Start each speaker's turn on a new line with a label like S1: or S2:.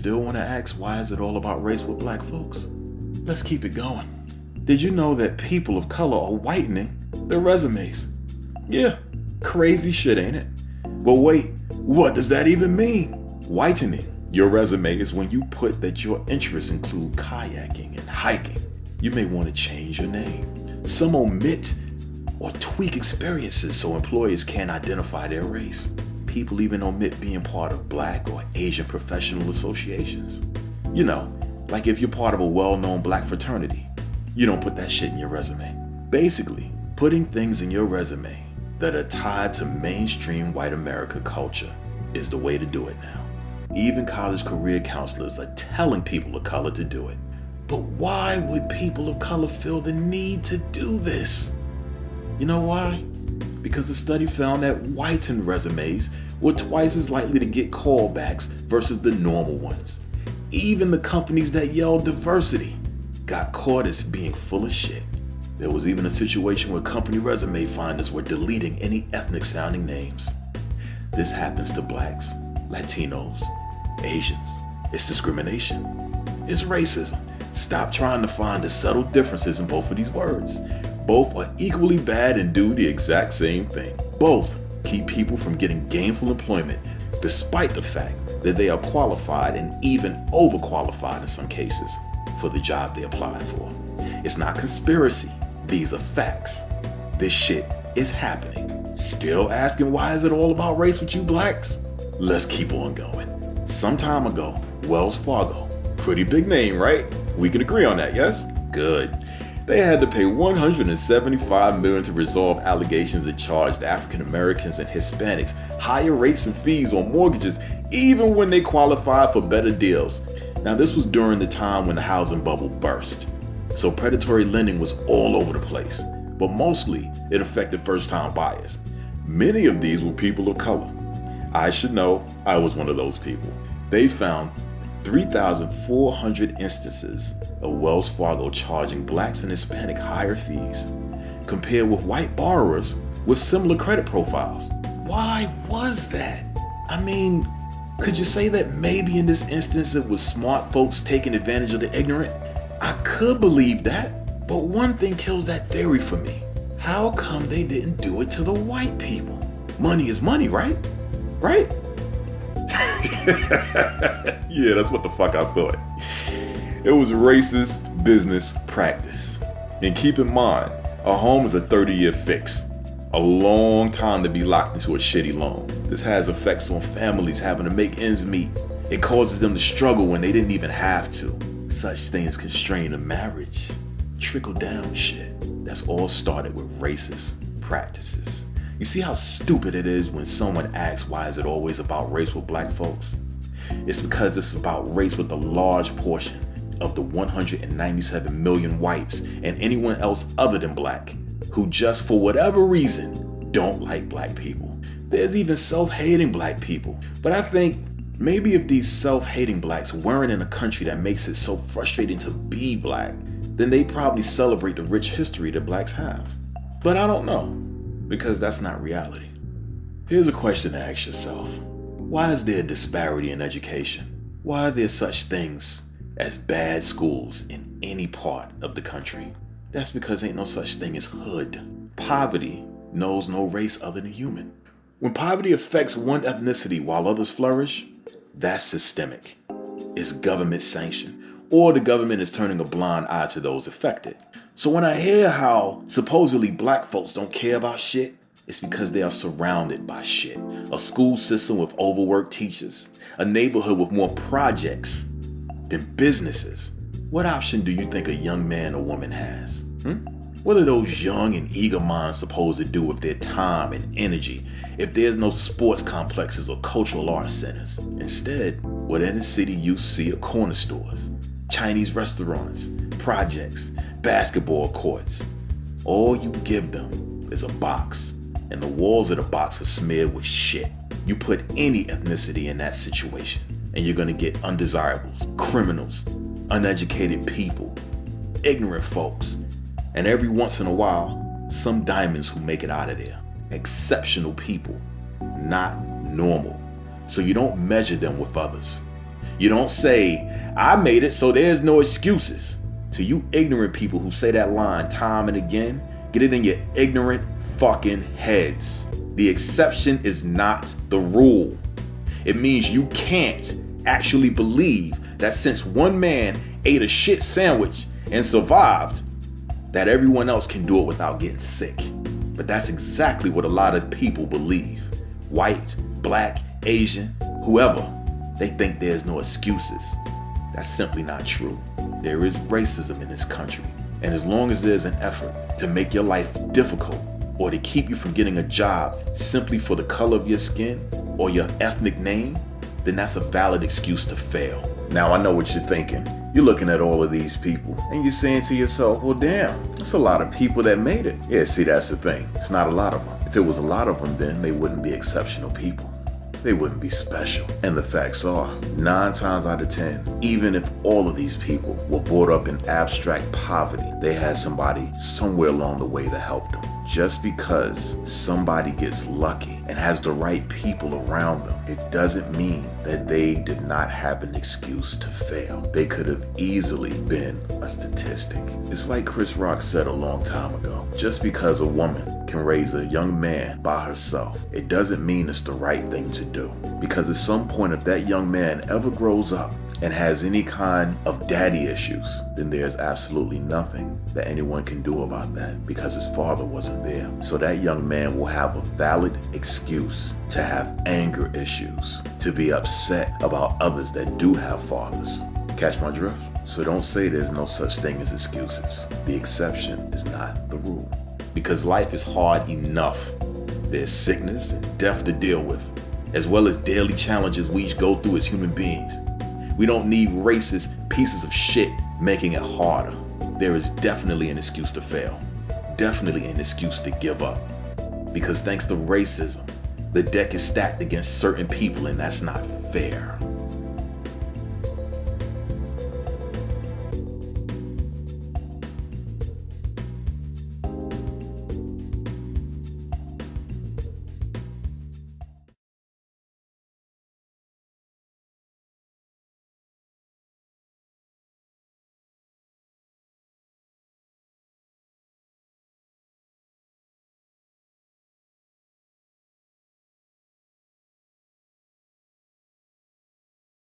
S1: still want to ask why is it all about race with black folks? Let's keep it going. Did you know that people of color are whitening their resumes? Yeah, crazy shit, ain't it? But wait, what does that even mean? Whitening your resume is when you put that your interests include kayaking and hiking. You may want to change your name. Some omit or tweak experiences so employers can't identify their race. People even omit being part of Black or Asian professional associations. You know, like if you're part of a well-known black fraternity, you don't put that shit in your resume. Basically, putting things in your resume that are tied to mainstream white America culture is the way to do it now. Even college career counselors are telling people of color to do it. But why would people of color feel the need to do this? You know why? Because the study found that whitened resumes were twice as likely to get callbacks versus the normal ones. Even the companies that yelled diversity got caught as being full of shit. There was even a situation where company resume finders were deleting any ethnic sounding names. This happens to blacks, Latinos, Asians. It's discrimination. It's racism. Stop trying to find the subtle differences in both of these words. Both are equally bad and do the exact same thing. Both keep people from getting gainful employment despite the fact that they are qualified and even overqualified in some cases for the job they applied for. It's not conspiracy. These are facts. This shit is happening. Still asking why is it all about race with you blacks? Let's keep on going. Some time ago, Wells Fargo, pretty big name, right? We can agree on that, yes? Good. They had to pay $175 million to resolve allegations that charged African Americans and Hispanics higher rates and fees on mortgages even when they qualified for better deals. Now, this was during the time when the housing bubble burst. So predatory lending was all over the place, but mostly it affected first-time buyers. Many of these were people of color. I should know, I was one of those people. They found 3,400 instances of Wells Fargo charging blacks and Hispanic higher fees compared with white borrowers with similar credit profiles. Why was that? I mean, could you say that maybe in this instance it was smart folks taking advantage of the ignorant? I could believe that, but one thing kills that theory for me. How come they didn't do it to the white people? Money is money, right? Right? Yeah, that's what the fuck I thought. It was racist business practice. And keep in mind, a home is a 30-year fix. A long time to be locked into a shitty loan. This has effects on families having to make ends meet. It causes them to struggle when they didn't even have to. Such things constrain a marriage. Trickle down shit. That's all started with racist practices. You see how stupid it is when someone asks why is it always about race with black folks? It's because it's about race with a large portion of the 197 million whites and anyone else other than black who just for whatever reason don't like black people. There's even self-hating black people. But I think maybe if these self-hating blacks weren't in a country that makes it so frustrating to be black, then they probably celebrate the rich history that blacks have. But I don't know, because that's not reality. Here's a question to ask yourself. Why is there a disparity in education? Why are there such things as bad schools in any part of the country? That's because ain't no such thing as hood. Poverty knows no race other than human. When poverty affects one ethnicity while others flourish, that's systemic. It's government sanctioned, or the government is turning a blind eye to those affected. So when I hear how supposedly black folks don't care about shit, it's because they are surrounded by shit. A school system with overworked teachers, a neighborhood with more projects than businesses. What option do you think a young man or woman has? What are those young and eager minds supposed to do with their time and energy if there's no sports complexes or cultural arts centers? Instead, what inner city youth see are corner stores, Chinese restaurants, projects, basketball courts. All you give them is a box, and the walls of the box are smeared with shit. You put any ethnicity in that situation, and you're gonna get undesirables, criminals, uneducated people, ignorant folks, and every once in a while, some diamonds who make it out of there. Exceptional people, not normal. So you don't measure them with others. You don't say, I made it, so there's no excuses. To you ignorant people who say that line time and again, get it in your ignorant fucking heads. The exception is not the rule. It means you can't actually believe that since one man ate a shit sandwich and survived, that everyone else can do it without getting sick. But that's exactly what a lot of people believe. White, black, Asian, whoever, they think there's no excuses. That's simply not true. There is racism in this country. And as long as there's an effort to make your life difficult or to keep you from getting a job simply for the color of your skin or your ethnic name, then that's a valid excuse to fail. Now I know what you're thinking. You're looking at all of these people and you're saying to yourself, well damn, that's a lot of people that made it. Yeah, see, that's the thing. It's not a lot of them. If it was a lot of them, then they wouldn't be exceptional people. They wouldn't be special. And the facts are, 9 times out of 10, even if all of these people were brought up in abstract poverty, they had somebody somewhere along the way to help them. Just because somebody gets lucky and has the right people around them, it doesn't mean that they did not have an excuse to fail. They could have easily been a statistic. It's like Chris Rock said a long time ago, just because a woman can raise a young man by herself, it doesn't mean it's the right thing to do. Because at some point, if that young man ever grows up and has any kind of daddy issues, then there's absolutely nothing that anyone can do about that because his father wasn't there. So that young man will have a valid excuse to have anger issues, to be upset about others that do have fathers. Catch my drift? So don't say there's no such thing as excuses. The exception is not the rule. Because life is hard enough. There's sickness and death to deal with, as well as daily challenges we each go through as human beings. We don't need racist pieces of shit making it harder. There is definitely an excuse to fail. Definitely an excuse to give up. Because thanks to racism, the deck is stacked against certain people, and that's not fair.